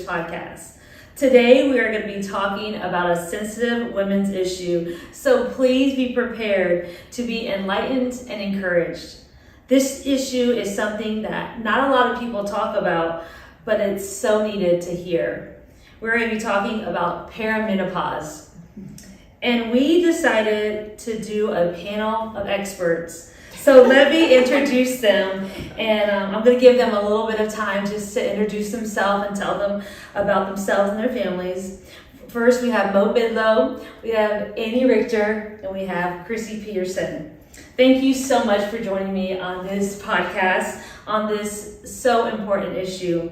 Sisters podcast. Today we are going to be talking about a sensitive women's issue, so please be prepared to be enlightened and encouraged. This issue is something that not a lot of people talk about, but it's so needed to hear. We're going to be talking about perimenopause. And we decided to do a panel of experts. So let me introduce them, and I'm going to give them a little bit of time just to introduce themselves and tell them about themselves and their families. First, we have Mo Mydlo, we have Rector, and we have Chrissy Peterson. Thank you so much for joining me on this podcast on this so important issue.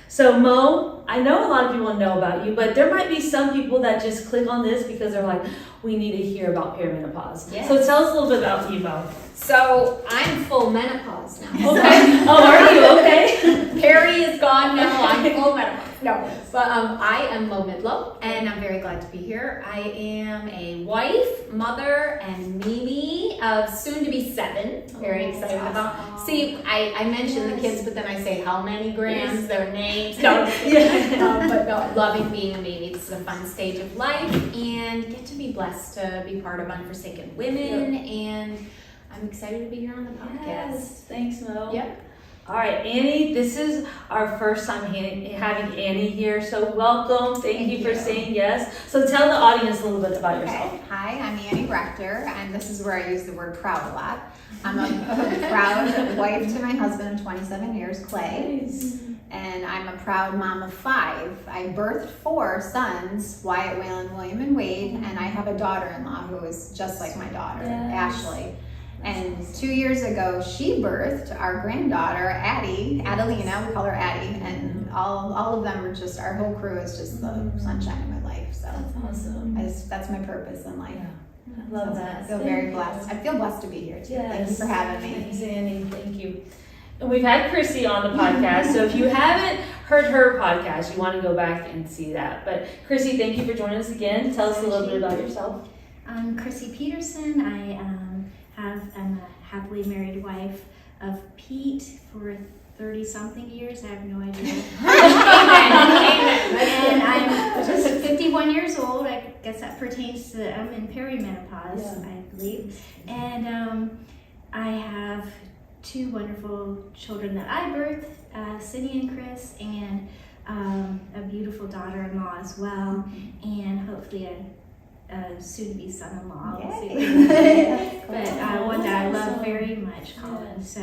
So Mo, I know a lot of people know about you, but there might be some people that just click on this because they're like, we need to hear about perimenopause. Yes. So tell us a little bit about you, Mo. So I'm full menopause now. Okay. Oh, are you? Okay. Peri is gone now. I'm full menopause. No, but I am Mo Mydlo, and I'm very glad to be here. I am a wife, mother, and Mimi of soon to be 7. Very excited about. See, I mention the kids, but then I say how many grams, their names. No, but no, loving being a Mimi. This is a fun stage of life, and get to be blessed to be part of Unforsaken Women, and I'm excited to be here on the podcast. Yes. Thanks, Mo. Yep. All right, Annie, this is our first time having Annie here, so welcome. Thank you for saying yes. So tell the audience a little bit about yourself. Hi, I'm Rector, and this is where I use the word proud a lot. I'm a proud wife to my husband of 27 years, Clay. Nice. And I'm a proud mom of 5. I birthed 4 sons, Wyatt, Waylon, William, and Wade, and I have a daughter-in-law who is just like my daughter, Ashley. And 2 years ago, she birthed our granddaughter, Adelina, we call her Addie, and all of them are just, our whole crew is just the sunshine in my life. So that's awesome. That's my purpose in life. Yeah. I love that. I feel very blessed. I feel blessed to be here too. Yes. Thank you for having me. Thanks, Annie. Thank you. And we've had Chrissy on the podcast, so if you haven't heard her podcast, you want to go back and see that. But Chrissy, thank you for joining us again. Tell us a little bit about yourself. I'm Chrissy Peterson. I'm a happily married wife of Pete for 30-something years. I have no idea. And I'm just 51 years old. I guess that pertains to, I'm in perimenopause, I believe. And I have 2 wonderful children that I birthed, Cindy and Chris, and a beautiful daughter-in-law as well, and hopefully a soon-to-be son-in-law. We'll see. But one that I love very much, Colin. So,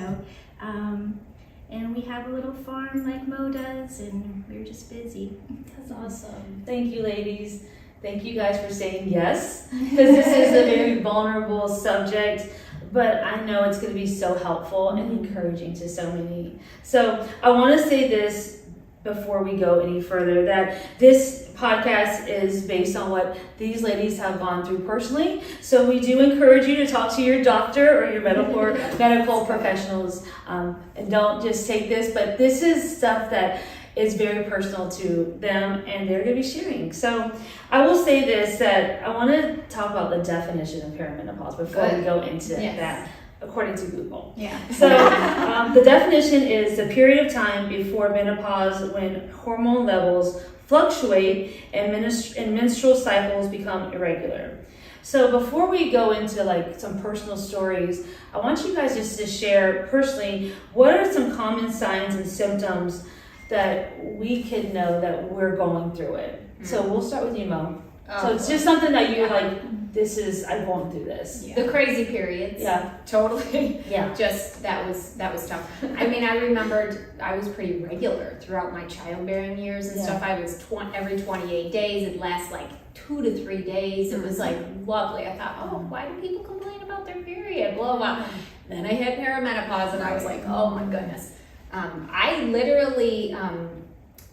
and we have a little farm like Mo does, and we're just busy. That's awesome. Thank you, ladies. Thank you guys for saying yes, because this is a very vulnerable subject, but I know it's going to be so helpful and encouraging to so many. So I want to say this before we go any further, that this podcast is based on what these ladies have gone through personally. So we do encourage you to talk to your doctor or your medical professionals, and don't just take this, but this is stuff that is very personal to them and they're going to be sharing. So I will say this, that I want to talk about the definition of perimenopause before we go into that. According to Google. Yeah. So the definition is the period of time before menopause when hormone levels fluctuate and menstrual cycles become irregular. So before we go into like some personal stories, I want you guys just to share personally, what are some common signs and symptoms that we could know that we're going through it? So we'll start with you, Mo. So it's just something that you're like, I'm going through this. Yeah. The crazy periods. Yeah. Totally. Yeah. Just, that was tough. I mean, I remembered I was pretty regular throughout my childbearing years and stuff. I was every 28 days. It'd last like 2 to 3 days. It was like lovely. I thought, why do people complain about their period? Blah, blah. Then I hit perimenopause and I was like, oh my goodness. I literally, I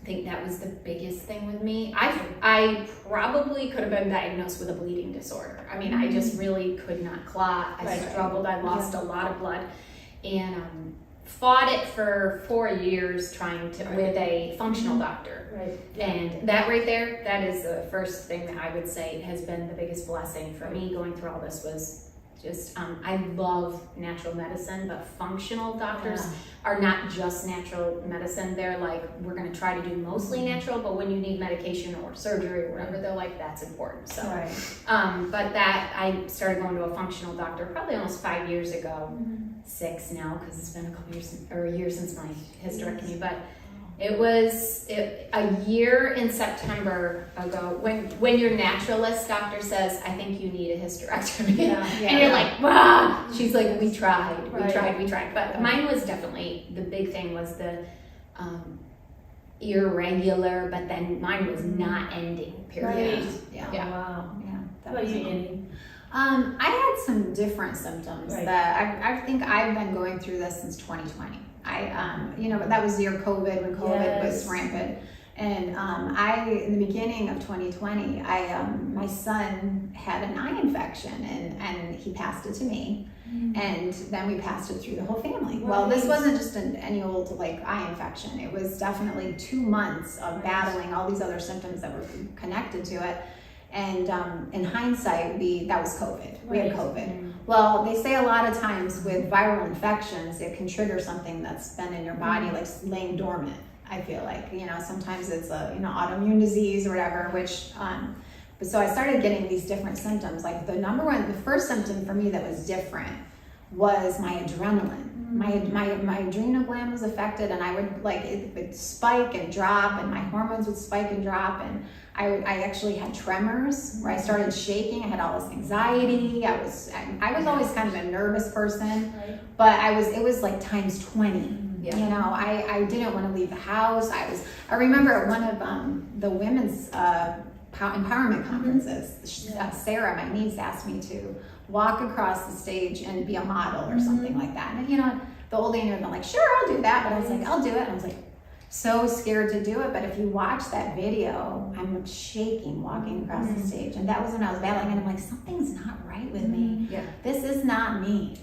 think that was the biggest thing with me. I probably could have been diagnosed with a bleeding disorder. I mean, I just really could not clot. I struggled. I lost a lot of blood, and fought it for 4 years trying to with a functional doctor. Right. And that right there, that is the first thing that I would say has been the biggest blessing for me going through all this, was just, I love natural medicine, but functional doctors are not just natural medicine. They're like, we're gonna try to do mostly natural, but when you need medication or surgery or whatever, they're like, that's important. So, but that, I started going to a functional doctor probably almost 5 years ago, 6 now, because it's been a year since my hysterectomy, but it was a year in September ago when your naturalist doctor says, I think you need a hysterectomy. And you're like, wow. She's like, we tried. But mine was definitely, the big thing was the irregular, but then mine was not ending, period. Wow. That How about was you, Annie? I had some different symptoms that I think I've been going through this since 2020. But that was the year COVID, when COVID was rampant. And in the beginning of 2020, my son had an eye infection and he passed it to me. And then we passed it through the whole family. Well, this wasn't just any old eye infection. It was definitely 2 months of battling all these other symptoms that were connected to it. And in hindsight, that was COVID. We had COVID. Well, they say a lot of times with viral infections, it can trigger something that's been in your body, like laying dormant. I feel like, sometimes it's a, autoimmune disease or whatever, which, so I started getting these different symptoms. Like the first symptom for me that was different was my adrenaline. My adrenal gland was affected, and I would it would spike and drop, and my hormones would spike and drop, and I actually had tremors where I started shaking. I had all this anxiety. I was always kind of a nervous person, but it was like times 20. I didn't want to leave the house. I remember at one of the women's empowerment conferences, Sarah, my niece, asked me to walk across the stage and be a model or something like that. And the old lady would have been like, sure, I'll do that. But I was like, I'll do it. And I was like, so scared to do it. But if you watch that video, I'm shaking walking across the stage. And that was when I was battling, and I'm like, something's not right with me. This is not me,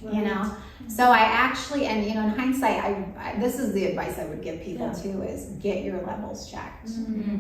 So I actually, and in hindsight, this is the advice I would give people too, is get your levels checked.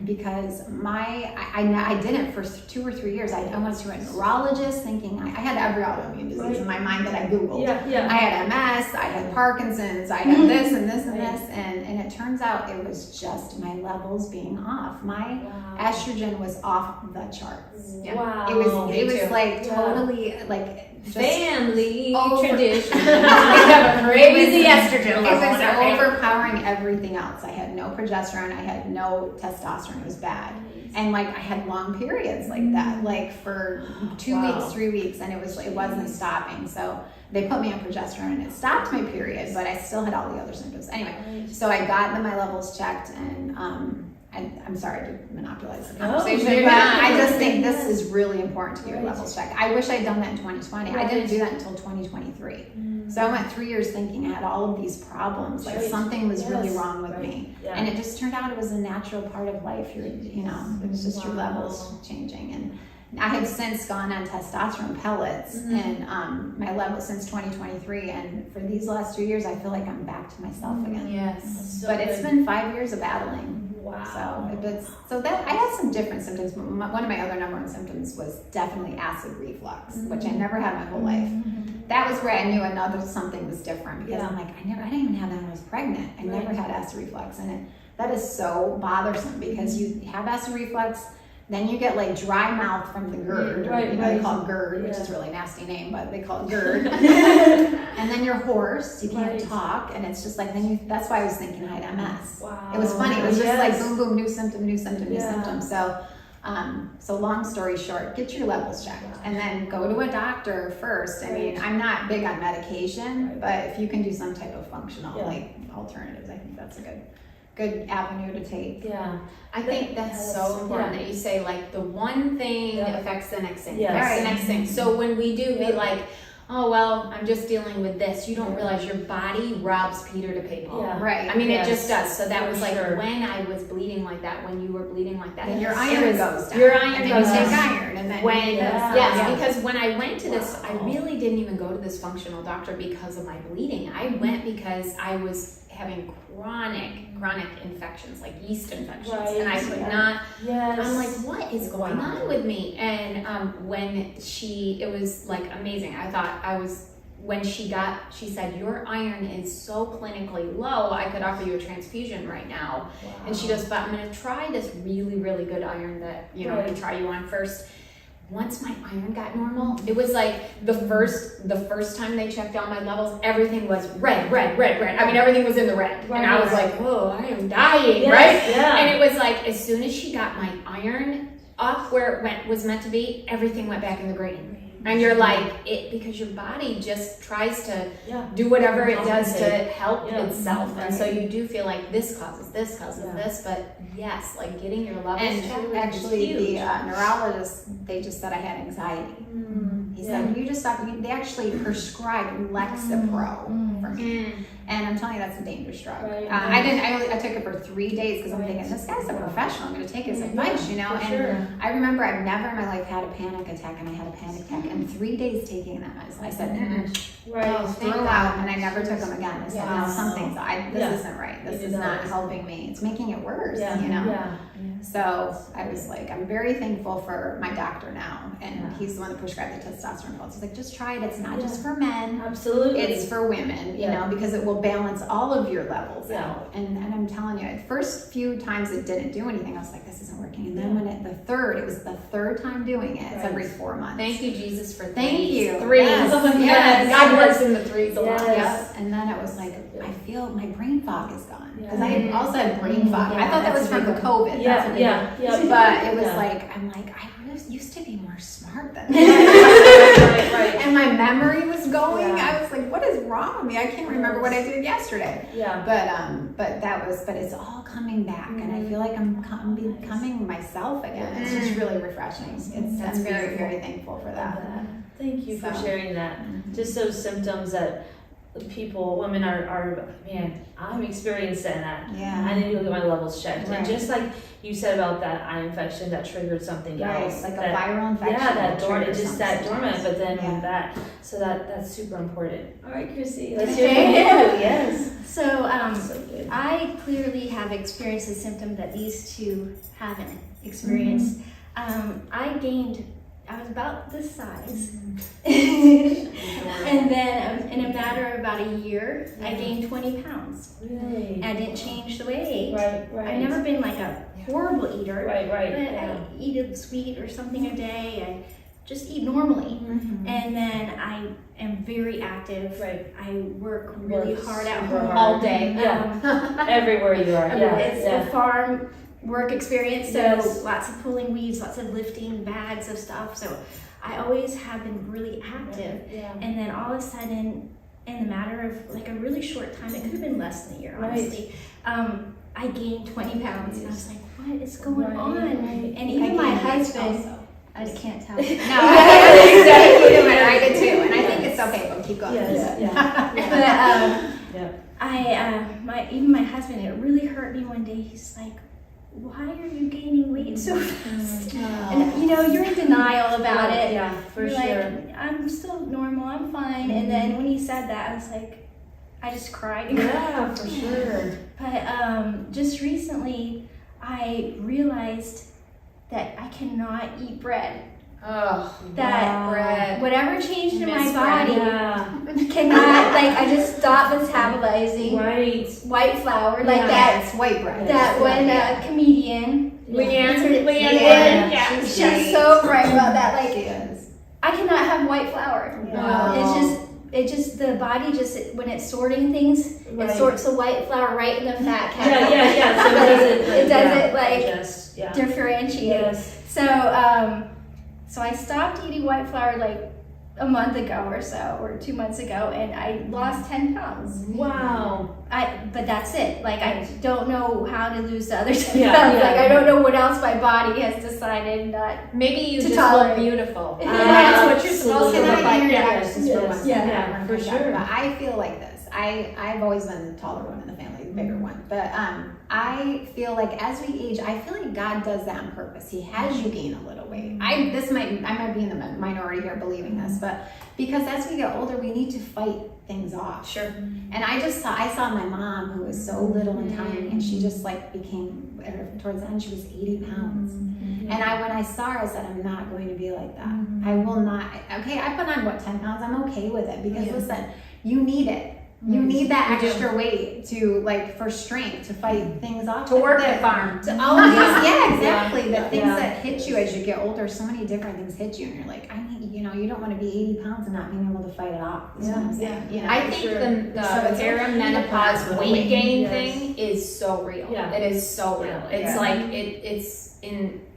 Because I didn't for 2 or 3 years. I went to a neurologist thinking I had every autoimmune disease in my mind that I Googled. I had MS, I had Parkinson's, I had this and this and this, and it turns out it was just my levels being off. My estrogen was off the charts. Wow. It was like totally just family tradition. We have a crazy estrogen level. It was overpowering everything else. I had no progesterone. I had no testosterone. It was bad. And I had long periods like that, for 2 weeks, 3 weeks, and it wasn't stopping. So they put me on progesterone, and it stopped my period, but I still had all the other symptoms. Anyway, so I got my levels checked, and I'm sorry to monopolize the conversation, but I just think this is really important to get your levels checked. I wish I'd done that in 2020. I didn't do that until 2023. So I went 3 years thinking I had all of these problems, something was really wrong with me. And it just turned out it was a natural part of life. It was just your levels changing. And I have since gone on testosterone pellets and my levels since 2023. And for these last 2 years, I feel like I'm back to myself again. But it's been 5 years of battling. So that I had some different symptoms. One of my other number one symptoms was definitely acid reflux, which I never had my whole life. That was where I knew something was different, because I'm like, I didn't even have that when I was pregnant. I never had acid reflux, and that is so bothersome, because you have acid reflux, then you get dry mouth from the GERD, they call it GERD, which is a really nasty name, but they call it GERD. And then you're hoarse, you can't talk, and it's just that's why I was thinking I had MS. It was funny, it was just boom, boom, new symptom, new symptom, new symptom. So long story short, get your levels checked, and then go to a doctor first. I mean, I'm not big on medication, but if you can do some type of functional alternatives, I think that's a good avenue to take. I think that's so important that you say the one thing affects the next thing, affects the next thing. So when we do be oh, well, I'm just dealing with this, you don't realize your body robs Peter to pay Paul. Right. I mean, it just does. So that was when I was bleeding like that, when you were bleeding like that. And your iron goes down. Your iron and goes then you down. take iron. And then because when I went to this, I really didn't even go to this functional doctor because of my bleeding. I went because I having chronic infections, like yeast infections, Right. and I could not. Yes. I'm like, what is going on with me? And when it was like amazing. I thought when she said, your iron is so clinically low, I could offer you a transfusion right now. Wow. And she goes, but I'm going to try this really, really good iron that, we try you on first. Once my iron got normal, it was like the first time they checked all my levels, everything was red. I mean, everything was in the red. Right. And I was like, oh, I am dying, Yes, right? yeah. And it was like, as soon as she got my iron up where it was meant to be, everything went back in the green. And you're like, because your body just tries to do whatever it does to help itself. And so you do feel like this causes this, but yes, like getting your levels checked. And actually the neurologist, they just said I had anxiety. He said, you just stop. They actually prescribed Lexapro for me. And I'm telling you, that's a dangerous drug. Right. I took it for 3 days because I'm thinking, this guy's a professional. I'm going to take his advice, And I remember I've never in my life had a panic attack, and I had a panic attack. And 3 days taking them, I said, threw out, and I never took them again. I said, something's, this isn't right. This is not helping me. It's making it worse, So I was like, I'm very thankful for my doctor now, and he's the one that prescribed the testosterone pills. He's like, just try it. It's not just for men. Absolutely. It's for women, you know, because it will balance all of your levels out. And I'm telling you, the first few times it didn't do anything, I was like, this isn't working. And then when it was the third time doing it. It's every 4 months. Thank you, Jesus, for Thank you. threes. Yes. God works in the threes a lot. Yes. And then it was like, I feel my brain fog is gone. Because I had also had brain fog. I thought that was from the COVID. But it was like, I'm like, I used to be more smart than that. Right. And my memory was going. I was like, what is wrong with me? I can't remember what I did yesterday. But it's all coming back, and I feel like I'm becoming myself again. It's just really refreshing. I'm very, very thankful for that. Thank you for sharing that. Just those symptoms that women are, man, I'm experiencing that. I need to go get my levels checked. And just like you said about that eye infection that triggered something else. Like a viral infection. That dormant, but then that. So that's super important. All right, Chrissy, let's hear from you. Yes. So, I clearly have experienced the symptom that these two haven't experienced. I was about this size. And then in a matter of about a year, I gained 20 pounds. Really? I didn't change the way I ate. Right. I've never been like a horrible eater. Right. But I eat a sweet or something a day. I just eat normally. And then I am very active. Right. I work really hard at super home all day. Everywhere you are. It's a farm work experience, so lots of pulling weeds, lots of lifting bags of stuff. So I always have been really active. And then all of a sudden, in the matter of like a really short time, it could have been less than a year, honestly, I gained 20 pounds. And I was like, what is going on? And even my husband, I just can't tell. No, I did too, and I think it's okay, but keep going. But even my husband, it really hurt me one day. He's like, why are you gaining weight so fast? And you're in denial about it. Yeah, for you're sure. Like, I'm still normal, I'm fine. And then when he said that, I was like, I just cried. Yeah, for sure. But just recently, I realized that I cannot eat bread. Bread. Whatever changed in my body cannot, I just stopped metabolizing white flour, it's white bread. That one comedian, Leanne, she's so right about that. She is. I cannot have white flour. It's just the body when it's sorting things, it sorts the white flour right in the fat category. So it doesn't differentiate. So I stopped eating white flour a month ago or so, or 2 months ago, and I lost 10 pounds. Wow. But that's it. I don't know how to lose the other 10 pounds. I don't know what else my body has decided not. Maybe you to just tolerate. look beautiful. That's what you're supposed to look like. For sure. But I feel like this. I've always been the taller one in the family, the bigger one. But I feel like as we age, I feel like God does that on purpose. He has you gain a little weight. I might be in the minority already here believing this, but because as we get older, we need to fight things off. Sure. And I saw my mom, who was so little and tiny, and she just like became, towards the end, she was 80 pounds. And when I saw her, I said, I'm not going to be like that. I will not. Okay, I put on 10 pounds. I'm okay with it because listen, you need it. You need that extra weight to for strength to fight things off. To work the farm. Yeah, exactly. The things that hit you as you get older, so many different things hit you, and you're like, you don't want to be 80 pounds and not being able to fight it off. That's what I'm saying. You know? I think the perimenopause weight gain thing is so real. Yeah. It is so real. It's like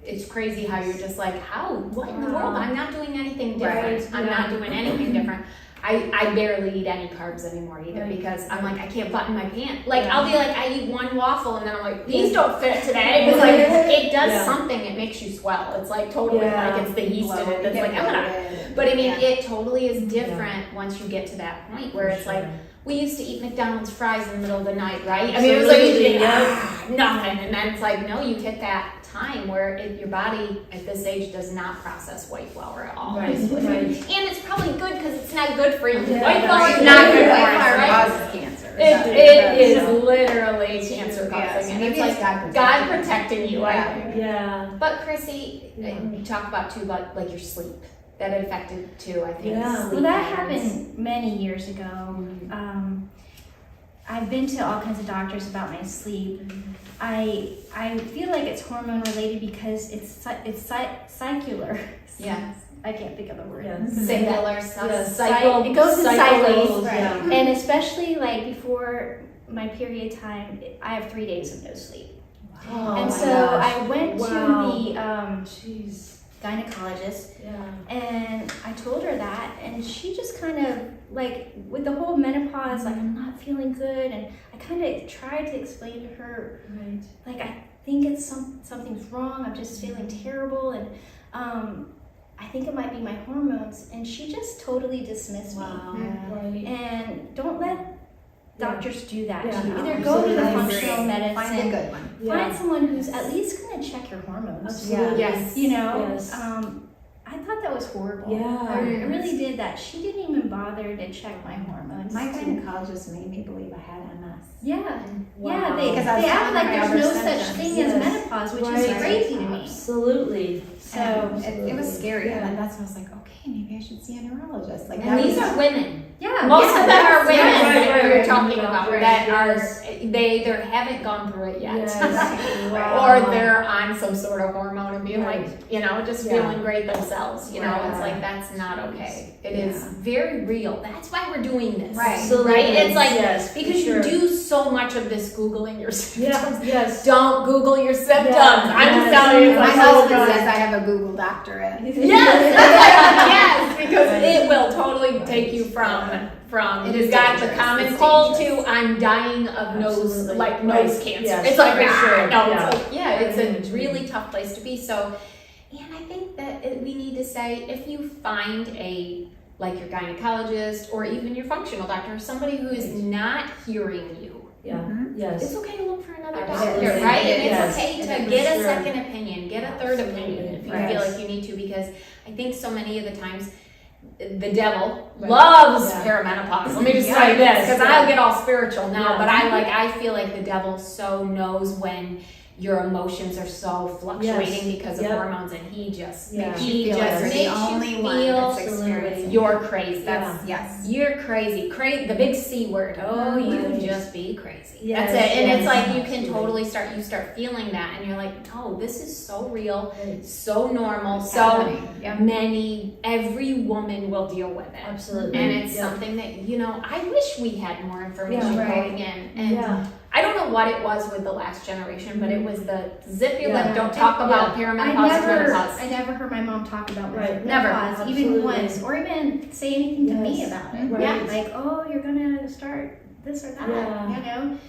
it's crazy how you're just like, what in the world? I'm not doing anything different. I'm not doing anything different. I barely eat any carbs anymore either because I'm like, I can't button my pants. I'll be like, I eat one waffle and then I'm like, these don't fit today. It's like, it does something, it makes you swell. It's like totally like it's the yeast in it. It's like, but I mean, it totally is different once you get to that point where it's like, we used to eat McDonald's fries in the middle of the night, right? I mean, it was like, nothing. And then it's like, no, you hit that time where your body at this age does not process white flour at all. Right. And it's probably good because it's not good for you. White flour is not good for us, right? Causes cancer. It is literally cancer causing. And it's like God protecting you. Yeah. But Chrissy, you talk about too about your sleep. That affected too, I think. Yeah. Well, that happened many years ago. I've been to all kinds of doctors about my sleep. I feel like it's hormone related because it's cyclical. Yeah. I can't think of the word. Singular cycle. It goes in cycles. Right. And especially before my period time, I have 3 days of no sleep. Wow. And so I went to the gynecologist, and I told her that, and she just kind of with the whole menopause, I'm not feeling good, and I kind of tried to explain to her, I think it's something's wrong. I'm just feeling terrible, and I think it might be my hormones, and she just totally dismissed me. Right. And don't let doctors do that to you. Either go to the functional medicine, find a good one. Find someone who's at least going to check your hormones. Absolutely. Yes. Yes. I thought that was horrible. Yeah. I really did that. She didn't even bother to check my hormones. My gynecologist made me believe I had MS. Yeah. Wow. Yeah, they act like there's no such thing as menopause, which is crazy to me. Absolutely. So it was scary. And that's when I was like, okay, maybe I should see a neurologist. And these are women. Yeah. Most of them are women that we're talking Yeah. about that they either haven't gone through it yet. Yes. Or they're on some sort of hormone and being just feeling great themselves. It's like, that's not okay. It is very real. That's why we're doing this. Right. It's like, because you do so much of this Googling your symptoms. Yes. Don't Google your symptoms. I'm just telling you. My husband says I have a Google doctorate. Yes, because it will totally take you from you've got the common cold to I'm dying of nose cancer. Yes. It's like It's it's a really tough place to be. So, and I think that we need to say, if you find your gynecologist or even your functional doctor, somebody who is not hearing you. Yes. It's okay to look for another Absolutely. doctor, right? And Yes. it's okay to get a second opinion, get a third opinion if you feel like you need to, because I think so many of the times the devil loves perimenopause. Let me just say this, because I'll get all spiritual now, but I feel like the devil so knows when your emotions are so fluctuating because of hormones, and he just makes you feel you're crazy. You're crazy. The big C word. Oh, you just be crazy. Yes. That's it. And it's like you can totally start feeling that, and you're like, no, this is so real, so normal, so many. Every woman will deal with it. Absolutely. And it's something that I wish we had more information going in. And I don't know what it was with the last generation, but it was the zip your lip, don't talk about perimenopause. I never heard my mom talk about Right. menopause, even Absolutely. once, or even say anything to me about it. Right. Like, oh, you're gonna start this or that,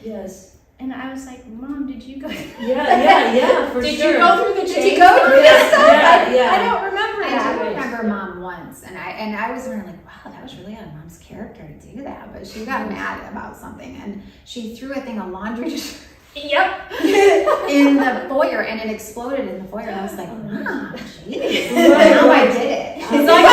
Yes. And I was like, Mom, did you go? For sure. Did you go through the Did change? you go through this stuff? Yeah. I don't remember that. I Right. remember Mom once, and I was really like, wow, that was really out of Mom's character to do that. But she got mad about something, and she threw a thing of laundry in the foyer, and it exploded in the foyer. And I was like, Mom, geez. Now I did it. It's like,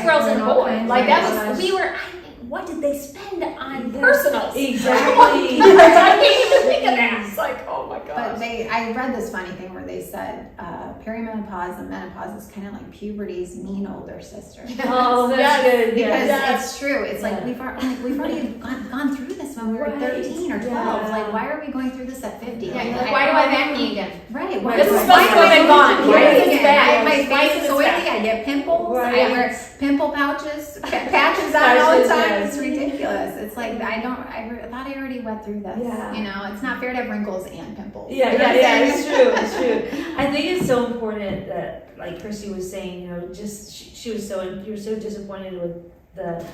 girls and all boys. kinds Like of that was, stuff. what did they spend on personals? Exactly. I can't even think of that. It's like, oh my But gosh. I read this funny thing where they said perimenopause and menopause is kind of like puberty's mean older sister. Oh, that's Yes. good. Because Yes. it's true. It's like we've already gone through this when we were Right. 13 or 12. Yeah. Like, why are we going through this at 50? Yeah, like, why do I have acne again? Right. Right. This is Why supposed to am I have been gone. Right. Why is it bad? My Why face is is it oily. bad? I get pimples. Right. I wear pimple pouches, patches on all the Patches, time. yes. It's ridiculous. It's like I thought I already went through this. Yeah. You know, it's not fair to have wrinkles and pimples. Yeah, You know what I'm saying? it's true, it's true. I think it's so important that, like Chrissy was saying, you know, just she was you were so disappointed with the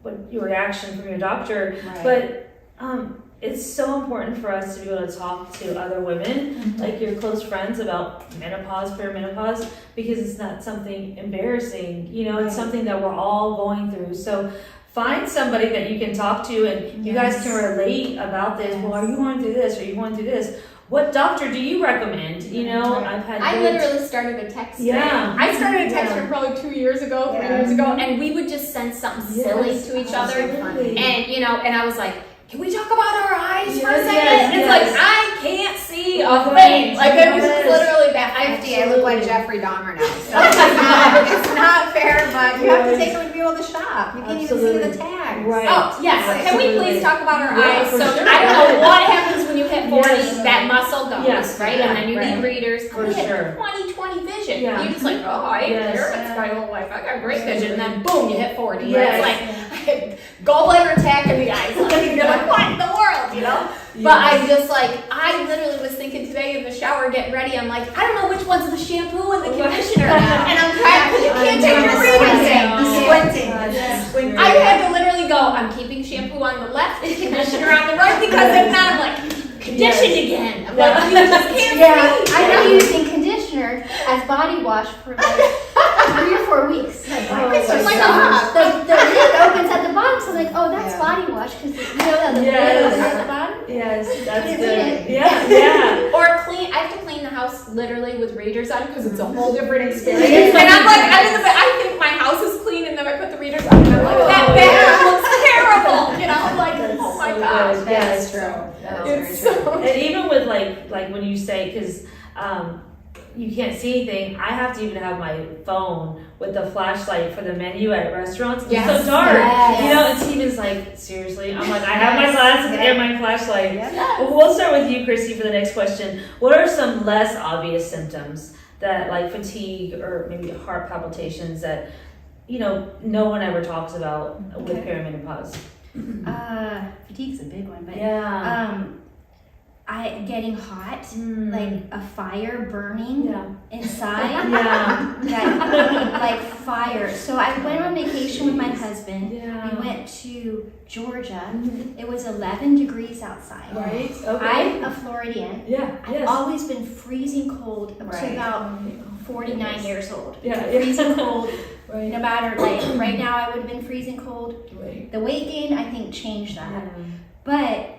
what your reaction from your doctor, Right. but it's so important for us to be able to talk to other women, like your close friends, about menopause, perimenopause, because it's not something embarrassing. You know, it's something that we're all going through. So find somebody that you can talk to and you guys can relate about this. Well, are you going through this? Are you going through this? What doctor do you recommend? You know, I've had I good- literally started a text. Yeah. I started a text Yeah. from probably 2 years ago, 3 Yeah. years ago, and we would just send something silly Yes, to each other. absolutely. And you know, and I was like, can we talk about our eyes for a Yes, second? yes, It's yes. like I can't see a Right. thing. Like it was Yes. literally that. I look like Jeffrey Dahmer now. So it's not fair, but you have to take them to be able to shop. You can't even see Absolutely. the tags. Right. Oh yes. Can we Absolutely. please talk about our Yeah, eyes? for So sure. I don't know what happens when you hit 40. Yes. That muscle goes, Yes. right? Yeah. And then you Right. need readers. For I had sure. 20/20 vision. Yeah. You're just like, oh, I Yes. experienced my whole life. I got great vision. And then boom, you hit 40. Yes. It's like I had gallbladder attack in the eyes. Like, you're like, what in the world, you know? But I just like, I literally was thinking today in the shower getting ready, I'm like, I don't know which one's the shampoo and the conditioner. And I'm trying, because you can't take your readings. Squinting. I had to literally go, I'm keeping shampoo on the left and conditioner on the right, because if not, I'm like, conditioned again. I'm like, you just can't see. I've been using conditioner as body wash for like 3 or 4 weeks. Like, It's Oh just my soft. God. the lid opens at the bottom, so I'm like, oh, that's Yeah. body wash, because you know that the Yes. lid opens at the bottom? Yes, that's Is good. it? Yeah, yeah. Or clean, I have to clean the house literally with readers on because it's a whole different experience. And I'm like, I think my house is clean, and then I put the readers on, and I'm like, that bathroom looks terrible. You know, I'm like, That's oh my so gosh. good. That Yes. is true. That It's is very true. so. And even with like when you say, because you can't see anything, I have to even have my phone with the flashlight for the menu at restaurants. It's Yes. so dark. Yes. You know, and Stephen's like, seriously? I'm like, I have my glasses and my flashlight. Yep. Well, we'll start with you, Chrissy, for the next question. What are some less obvious symptoms that, like fatigue or maybe heart palpitations, that, you know, no one ever talks about with Okay. perimenopause? Fatigue's a big one, but Yeah. getting hot, Mm. like a fire burning Yeah. inside. Yeah. That, like fire. So I went on vacation with my husband. Yeah. We went to Georgia. It was 11 degrees outside. Right? Okay. I'm a Floridian. Yeah. I've Yes. always been freezing cold up to Right. about 49 years old. Yeah. Freezing cold. Right. No matter, like, right now I would have been freezing cold. Right. The weight gain, I think, changed that. Yeah. But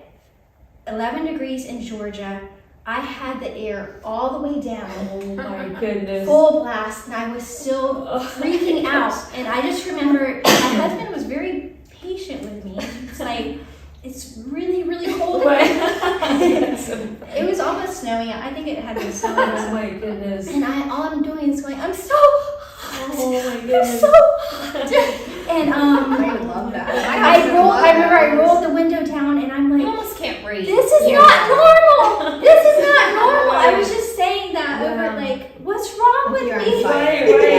11 degrees in Georgia, I had the air all the way down, Oh my goodness. full blast, and I was still Oh. freaking out. And I just remember my husband was very patient with me. It's like, it's really, really cold. Right. It was almost snowing. I think it had been snowing. Oh my goodness. And all I'm doing is going, I'm so hot. Oh my I'm goodness. so hot. And I would love that. I remember I rolled the window down, and I'm You like, almost can't breathe. this is Yeah. not normal. This is not normal. I was just saying that Yeah. over, like, what's wrong with You're on me? fire. Right, right.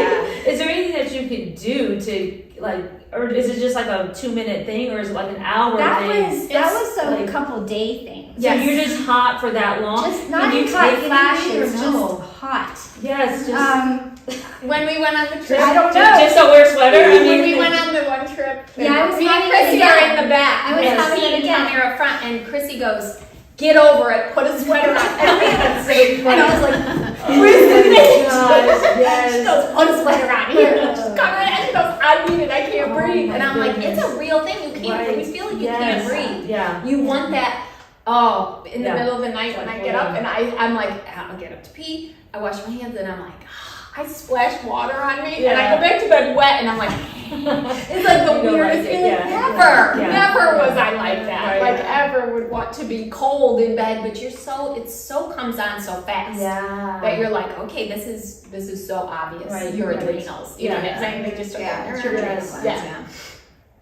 Yeah. Is there anything that you could do to, like, or is it just like a 2-minute thing, or is it like an hour That thing? was It's a like- couple day thing. So you're just hot for that long? Just not Can you even hot take anything flashes, or no? just hot. Yes, just. When we went on the trip, I don't just, know. just don't wear a sweater. I when mean, we went on the one trip, Yeah, I was me and having it Chrissy are again. in the back. I was and having it Steve again. and Tammy are up front, and Chrissy goes, "Get over it, put a sweater on." And we had the same. And I was like, "Where's the bitch?" gosh, She yes. goes, "Put a sweater on here." Just cover it. And she goes, "I need it. I can't Oh breathe." my And I'm like, goodness. "It's a real thing. You can't. Right. When you feel like you Yes. can't breathe, Yeah. you want that." Oh, in the Yeah. middle of the night when I Like, get up yeah. and I'm like, I'll get up to pee. I wash my hands and I'm like, I splash water on me and I go back to bed wet and I'm like, it's like the weirdest feeling ever. Never was I like that. Like ever would want to be cold in bed, but it so comes on so fast that you're like, okay, this is so obvious. Your adrenals, you know what I'm saying? They just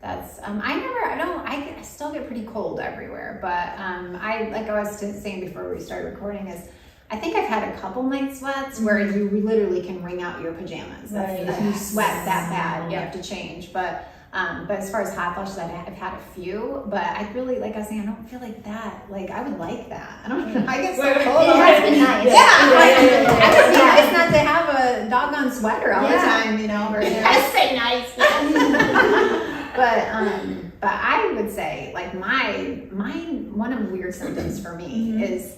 That's I still get pretty cold everywhere, but I like I was saying before we started recording is I think I've had a couple night sweats where you literally can wring out your pajamas. If you sweat that bad, you have to change. But as far as hot flushes, I've had a few, but I really, like I was saying, I don't feel like that. Like I would like that. I don't know. I get so cold. It has been nice. I would be nice not to have a doggone sweater all the time, you know. I say nice. But I would say like one of the weird symptoms for me is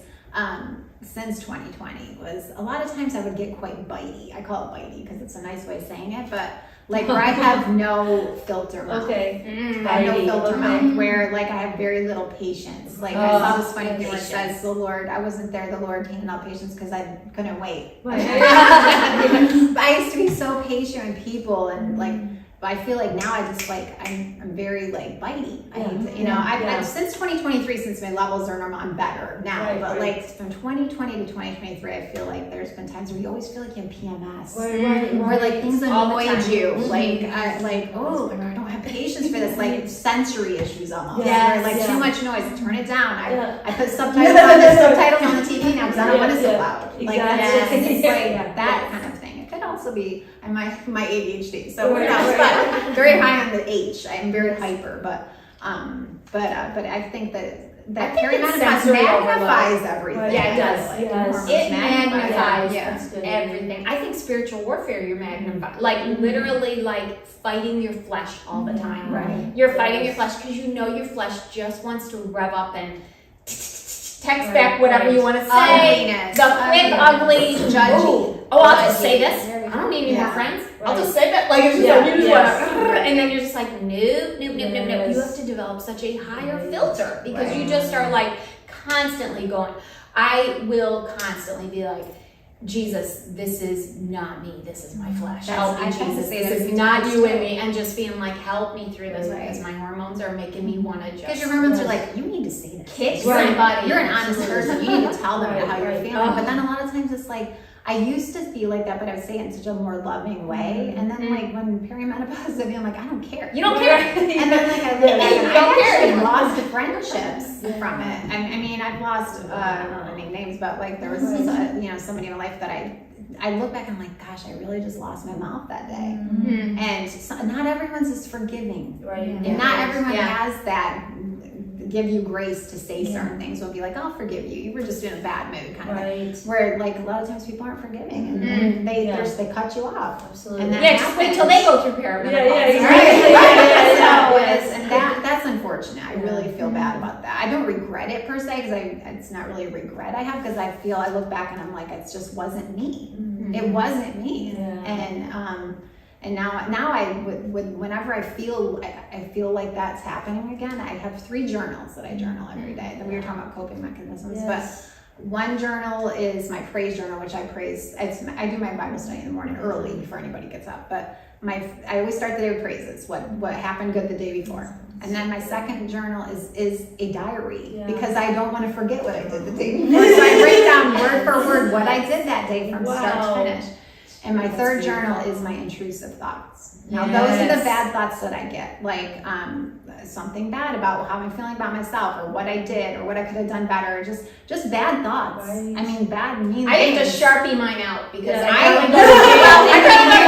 since 2020 was a lot of times I would get quite bitey. I call it bitey because it's a nice way of saying it, but like where I have no filter mouth. I have no filter mouth where like I have very little patience. Like I saw this funny thing where it says the Lord, I wasn't there, the Lord came out patience because I couldn't wait. I used to be so patient with people and like, but I feel like now I just like I'm very like bitey. I hate to, you know. I've since 2023, since my levels are normal, I'm better now. But like from 2020 to 2023, I feel like there's been times where you always feel like you have PMS, or like things annoy you. Like I don't have patience for this. Like sensory issues almost. Where like too much noise, turn it down. I put subtitles on the TV now because I don't want it so loud. Like it's like that kind of thing. It could also be my ADHD. So who knows? But very high on the H. I'm very hyper, but I think that perimenopause magnifies everything. Yeah, it does. It magnifies everything. I think spiritual warfare, you're magnifying, like literally like fighting your flesh all the time. Right. You're fighting your flesh because you know your flesh just wants to rev up and text back whatever you want to say. The quick, ugly, judgy. Oh, I'll just say this. I don't need any more friends. I'll just say that. Like, it's just like, you just want to, and then you're just like, nope. You have to develop such a higher filter because you just are like constantly going. I will constantly be like, Jesus, this is not me. This is my flesh. Help me, Jesus. This is not you and me. And just being like, help me through this because my hormones are making me want to just. Because your hormones are like, you need to say this. Kick somebody. You're an honest person. You need to tell them how you're feeling. But then a lot of times it's like, I used to feel like that, but I would say it in such a more loving way. And then like when perimenopause, I'm like, I don't care. You don't care. And then like I actually lost friendships from it. I mean, I've lost, I don't know any names, but like there was somebody in my life that I look back and I'm like, gosh, I really just lost my mouth that day. And not everyone's as forgiving. And not everyone has that give you grace to say certain things. Will be like, I'll forgive you. You were just in a bad mood, kind of thing. Where like a lot of times people aren't forgiving, and they cut you off. Absolutely. And just wait till they go through perimenopause. And that's unfortunate. I really feel bad about that. I don't regret it per se because it's not really a regret I have because I look back and I'm like, it just wasn't me. It wasn't me. And now I would whenever I feel like that's happening again, I have 3 journals that I journal every day. Then we were talking about coping mechanisms, but one journal is my praise journal, which I praise. I do my Bible study in the morning early before anybody gets up, but I always start the day with praises. What happened good the day before, and then my second journal is a diary because I don't want to forget what I did the day before. So I write down word for word what I did that day from start to finish. And my third journal is my intrusive thoughts. Now those are the bad thoughts that I get, like something bad about how I'm feeling about myself, or what I did, or what I could have done better, or just bad thoughts. I mean, bad mean. I need to Sharpie mine out because I go to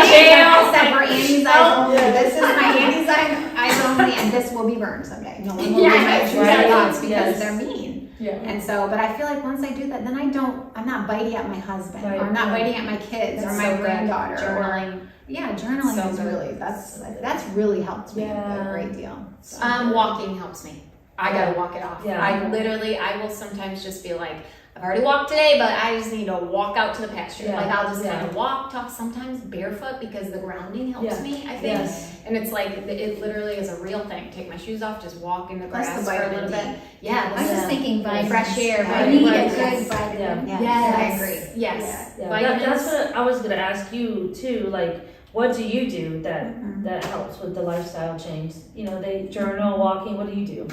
jail. Except for Annie's eyes only. This is my Annie's eyes only, and this will be burned someday. No one will read my intrusive thoughts because they're mean. And so, but I feel like once I do that, then I'm not biting at my husband, or I'm not biting at my kids, or my granddaughter. Journaling. Journaling is really, that's really helped me a great deal. So. Walking helps me. I gotta walk it off. I will sometimes just be like, I've already walked today, but I just need to walk out to the pasture. Yeah. Like I'll just Yeah. kind of walk, talk, sometimes barefoot because the grounding helps Yeah. me, I think. Yes. And it's like, it literally is a real thing. Take my shoes off, just walk in the Plus grass the for a vitamin little D. bit. Yeah. I was just thinking vitamins. Fresh air, I need a vitamins. good vitamin. Yeah, Yes. I agree. Yes. Yeah, Vitamins. that's what I was gonna ask you too. Like, what do you do that Mhm. that helps with the lifestyle change? You know, they journal, walking. What do you do?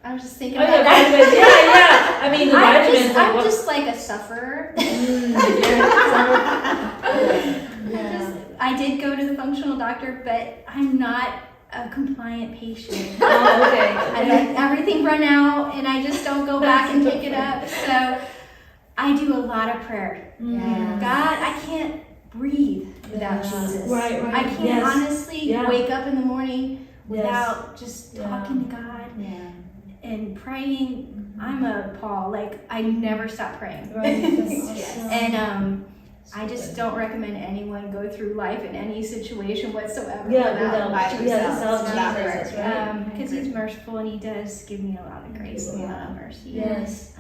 I was just thinking Oh about yeah, that. vitamins. Yeah. I mean, the vitamins. like, I'm what- just like a sufferer. Yeah. I did go to the functional doctor, but I'm not a compliant patient. Oh, okay. I let everything run out and I just don't go back and pick it up. So I do a lot of prayer. Yeah. God, I can't breathe without Yeah. Jesus. Right. I can't Yes. honestly Yeah. wake up in the morning Yes. without just Yeah. talking to God Yeah. and praying. I'm a Paul, like I never stop praying. Right. That's awesome. And I just don't recommend anyone go through life in any situation whatsoever Yeah, without by without yourself. Jesus, that's right. because he's merciful and he does give me a lot of grace and a lot of mercy. Yes.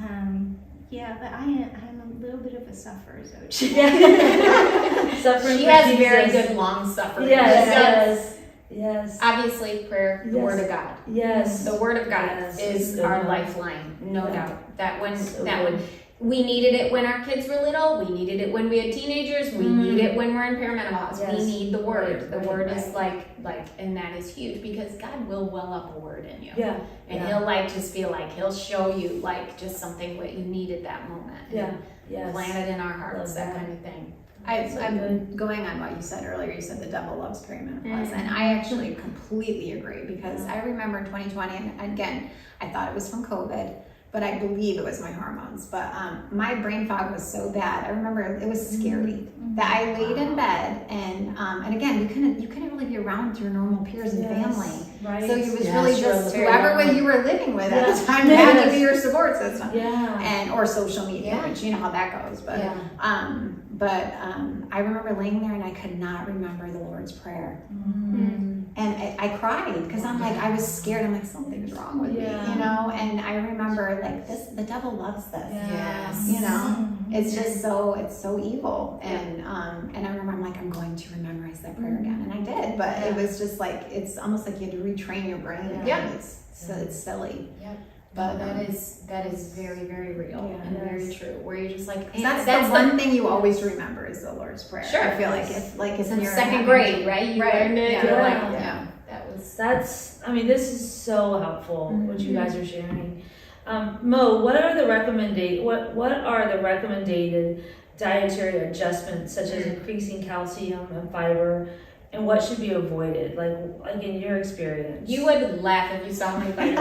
Yeah, but I'm a little bit of a sufferer, Xochil. Yeah. Suffering She for has very Jesus. good long suffering. Yes. Yes. Obviously, prayer, the Yes. Word of God. Yes. The Word of God Yes. is Good our one. lifeline, no Yeah. doubt. That when So that good. would we needed it when our kids were little. We needed it when we had teenagers. We need it when we're in perimenopause. Yes. We need the Word. Right, The right, Word is right. like, and that is huge because God will well up a word in you, Yeah. and Yeah. He'll like just feel like He'll show you like just something what you need at that moment. Yeah. Yes. Plant it in our hearts, Love that that. kind of thing. I'm going on what you said earlier. You said the devil loves perimenopause, and I actually completely agree because I remember in 2020, and again, I thought it was from COVID, but I believe it was my hormones. But my brain fog was so bad. I remember it was scary that I laid in bed, and again, you couldn't really be around your normal peers and family. Right. So it was Yeah, really sure, just very whoever lonely. you were living with at Yeah. the time had to Yes. be your support system. Yeah. And or social media, Yeah. which you know how that goes. But Yeah. I remember laying there and I could not remember the Lord's Prayer, Mm. and I cried because I'm like I was scared. I'm like something's wrong with Yeah. me, you know. And I remember like this, the devil loves this. Yes. You know, it's just it's so evil, and I remember I'm like I'm going to memorize that prayer again, and I did, but it was just like it's almost like you had to retrain your brain again. Yeah. It's silly. Yep. But that is very, very real Yeah. and very true. Where you're just like, that's the one thing you always remember is the Lord's Prayer. Sure. I feel like it's in since your second grade, right? You learned it. Yeah. You're like, Yeah. yeah, that was. That's, I mean, this is so helpful, what you guys are sharing. Mo, what are the recommended dietary adjustments such as increasing calcium and fiber, and what should be avoided? Like in your experience. You would laugh if you saw me fight.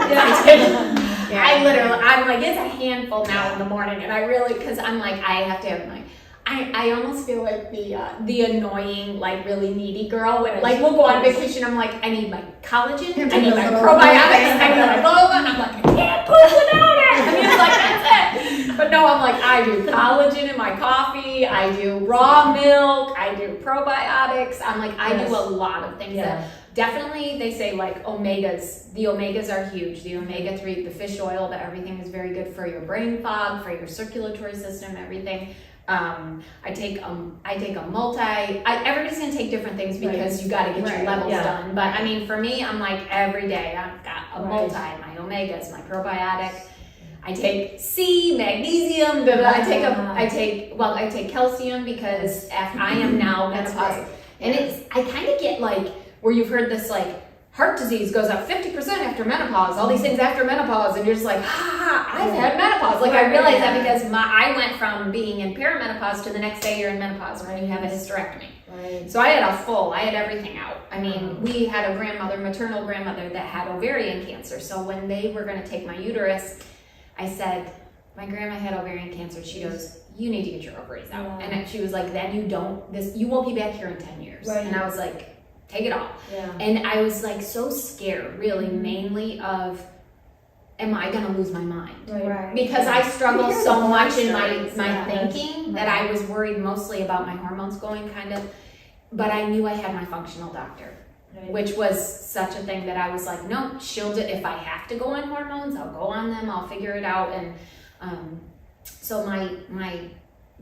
Yeah. I'm like, it's a handful now in the morning, and I really, because I'm like, I have to have my. I almost feel like the annoying, like really needy girl when like we'll go on vacation. I'm like, I need my collagen, I need my probiotics, I need my boba, and I'm like, I can't poop without it. I mean, it's like that's it. But no, I'm like, I do collagen in my coffee, I do raw milk, I do probiotics. I'm like, I do a lot of things that. Definitely, they say like omegas. The omegas are huge. The omega-3, the fish oil, that everything is very good for your brain fog, for your circulatory system, everything. I take a multi. Everybody's gonna take different things because you got to get your levels done. But I mean, for me, I'm like every day I've got a multi, my omegas, my probiotic. I take C, magnesium. I take calcium because I am now menopausal, and I kind of get like where you've heard this like heart disease goes up 50% after menopause, all these things after menopause, and you're just like, I've had menopause. Like I realized that because I went from being in perimenopause to the next day you're in menopause when you have a hysterectomy. Right. So I had everything out. I mean, we had a maternal grandmother that had ovarian cancer. So when they were going to take my uterus, I said, my grandma had ovarian cancer. She goes, you need to get your ovaries out. Yeah. And she was like, then you won't be back here in 10 years. Right. And I was like, take it all. Yeah. And I was like so scared, really, mainly of, am I going to lose my mind? Right. Because I struggled so much in my Yeah. thinking that I was worried mostly about my hormones going kind of, but I knew I had my functional doctor, Right. which was such a thing that I was like, no, she'll do, if I have to go on hormones, I'll go on them, I'll figure it out. And so my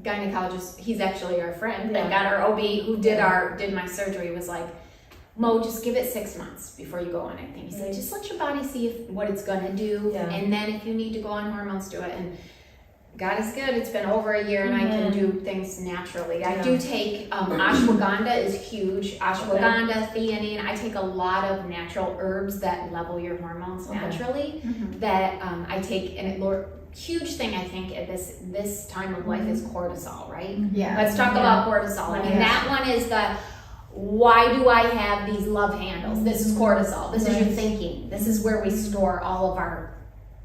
gynecologist, he's actually our friend that got our OB, who did my surgery, was like, Mo, just give it 6 months before you go on anything. He said, just let your body see what it's gonna do, and then if you need to go on hormones, do it. And God is good. It's been over a year, and I can do things naturally. I do take ashwagandha is huge. Ashwagandha, theanine. I take a lot of natural herbs that level your hormones naturally. That I take, and huge thing I think at this time of life is cortisol, right? Yeah. Let's talk about cortisol. I mean, that one is the, why do I have these love handles? This is cortisol. This is your thinking. This is where we store all of our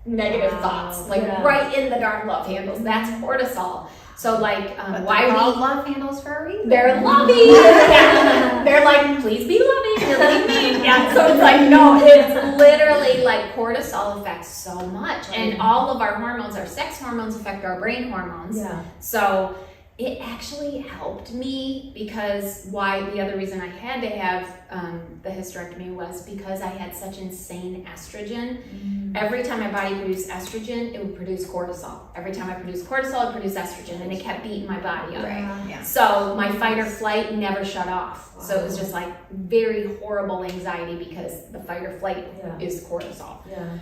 negative thoughts, like right in the darn love handles. That's cortisol. So like, why are we love handles for a reason? They're loving. They're like, please be loving. You're like me. So it's like, no, it's literally like cortisol affects so much, and all of our hormones, our sex hormones, affect our brain hormones. So it actually helped me, because the other reason I had to have the hysterectomy was because I had such insane estrogen. Every time my body produced estrogen, it would produce cortisol. Every time I produced cortisol, it produced estrogen, and it kept beating my body up. So my fight or flight never shut off. So it was just like very horrible anxiety, because the fight or flight is cortisol.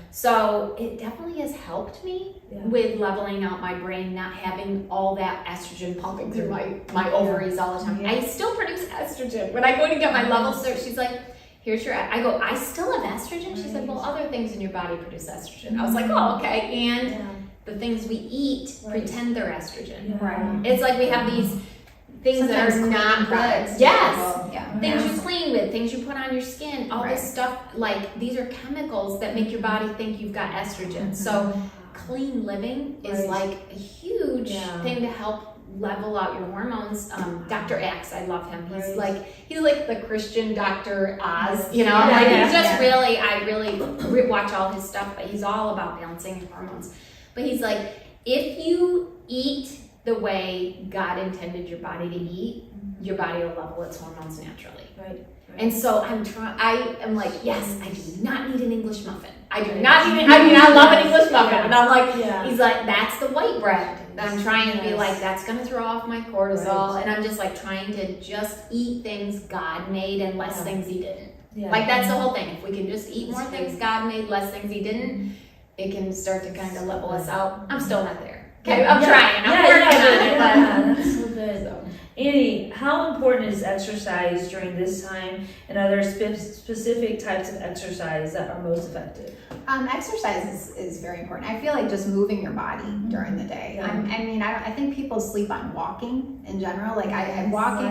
So it definitely has helped me with leveling out my brain, not having all that estrogen pumping through my ovaries all the time. I still produce estrogen. When I go to get my level search, she's like, here's your, I go, I still have estrogen? She said, well, other things in your body produce estrogen. I was like, oh, okay. And the things we eat pretend they're estrogen. It's like we have these things sometimes that are not products. good. Yes. Things you clean with, things you put on your skin, all this stuff, like these are chemicals that make your body think you've got estrogen. So clean living is like a huge thing to help level out your hormones. Dr. Axe, I love him. He's like the Christian Dr. Oz, you know. He's just really, I really watch all his stuff, but he's all about balancing your hormones. But he's like, if you eat the way God intended your body to eat, your body will level its hormones naturally. And so I am like, yes, I do not need an English muffin. I do not need I love an English muffin. And I'm like, he's like, that's the white bread. And I'm trying to be like, that's going to throw off my cortisol. And I'm just like trying to just eat things God made and less things he didn't. Like that's the whole thing. If we can just eat more things God made, less things he didn't, it can start to kind of level us out. I'm still not there. Okay, I'm trying. I'm working on it. That's so good. Annie, how important is exercise during this time, and are there specific types of exercise that are most effective? Exercise is very important. I feel like just moving your body during the day. I think people sleep on walking in general. Like I'm walking.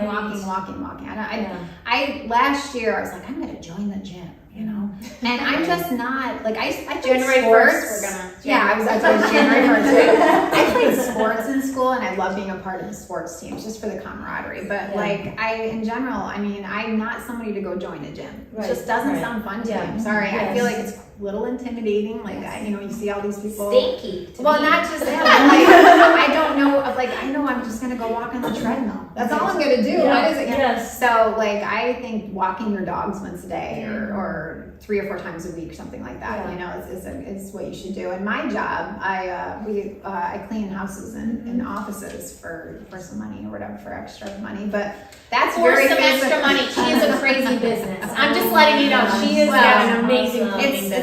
I last year I was like, I'm going to join the gym. You know, and I'm just not like I January 1st. We're gonna I was January 1st. I played sports in school, and I love being a part of the sports teams just for the camaraderie. But in general, I'm not somebody to go join a gym. It just doesn't sound fun to me. I'm sorry. I feel like it's a little intimidating. Like you see all these people stinky. Well, not just that. But I don't know. I know I'm just gonna go walk on the treadmill. That's all I'm gonna do. What is it? So I think walking your dogs once a day or 3 or 4 times a week, something like that. Is what you should do. And my job, I clean houses and offices for some money or whatever, for extra money. But that's for some extra money. She is a crazy business. I'm just letting you know she has got an amazing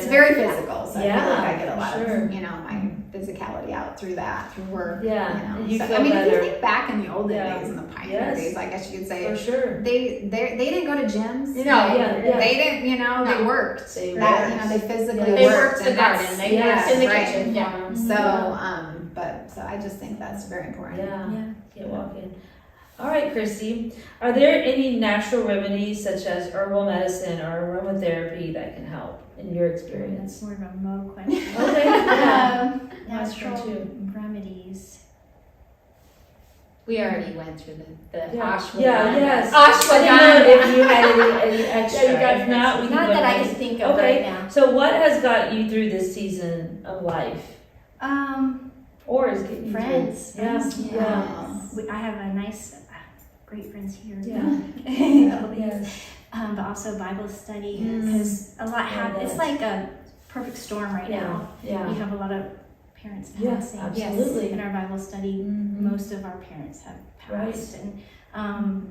It's very physical, so I feel like I get a lot of my physicality out through that, through work. You feel if better. you think back in the olden days, in the pioneer days, I guess you could say, for sure, they didn't go to gyms. They didn't. They worked. They physically they worked in the garden. They worked in the kitchen. So I just think that's very important. Get walking. All right, Chrissy, are there any natural remedies such as herbal medicine or aromatherapy that can help in your experience? That's more of a Mo question. Okay. Natural remedies. We already went through the ashwagandha. Yes. Ashwagandha. If you had any extra. If not, we can Not go that I next. can think of right now. So what has got you through this season of life? Or is getting you Friends. through? I have a nice, great friends here. But also Bible study, because a lot happens. It's like a perfect storm right now. You have a lot of parents have Yeah, passed. absolutely. In our Bible study, most of our parents have passed, and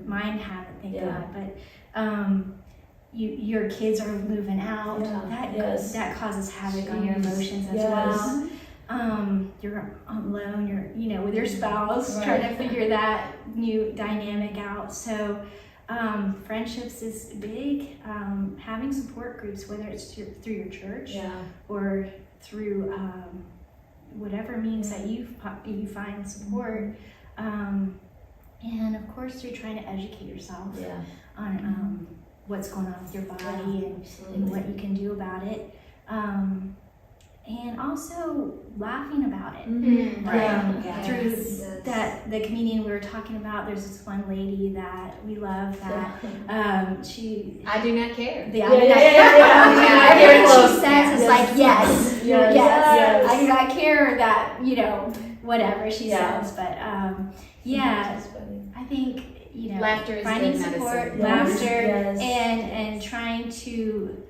mine haven't, thank God. But your kids are moving out. That causes havoc on your emotions as well. You're alone. You're with your spouse trying to figure that new dynamic out. So. Friendships is big. Having support groups, whether it's through your church or through whatever means that you find support, and of course through trying to educate yourself on what's going on with your body and what you can do about it. And also laughing about it. Through that, the comedian we were talking about, there's this one lady that we love that I do not care. She says is like, yes, I do not care that, whatever she says, but I think, laughter is finding good support, medicine. and trying to,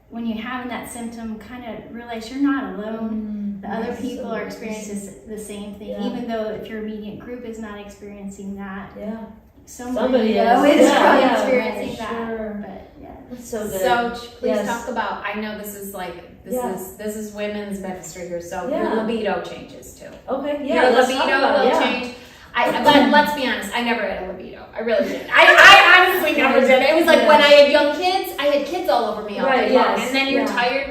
when you're having that symptom, kind of realize you're not alone. The other people are experiencing the same thing, even though if your immediate group is not experiencing that, somebody else is probably experiencing that. But That's so good. So please talk about. I know this is like this is women's ministry here, so your libido changes too. Okay, Your libido will change. But let's be honest, I never had a libido. I really didn't. I honestly never did. It was like when I had young kids, I had kids all over me all day long. And then you're tired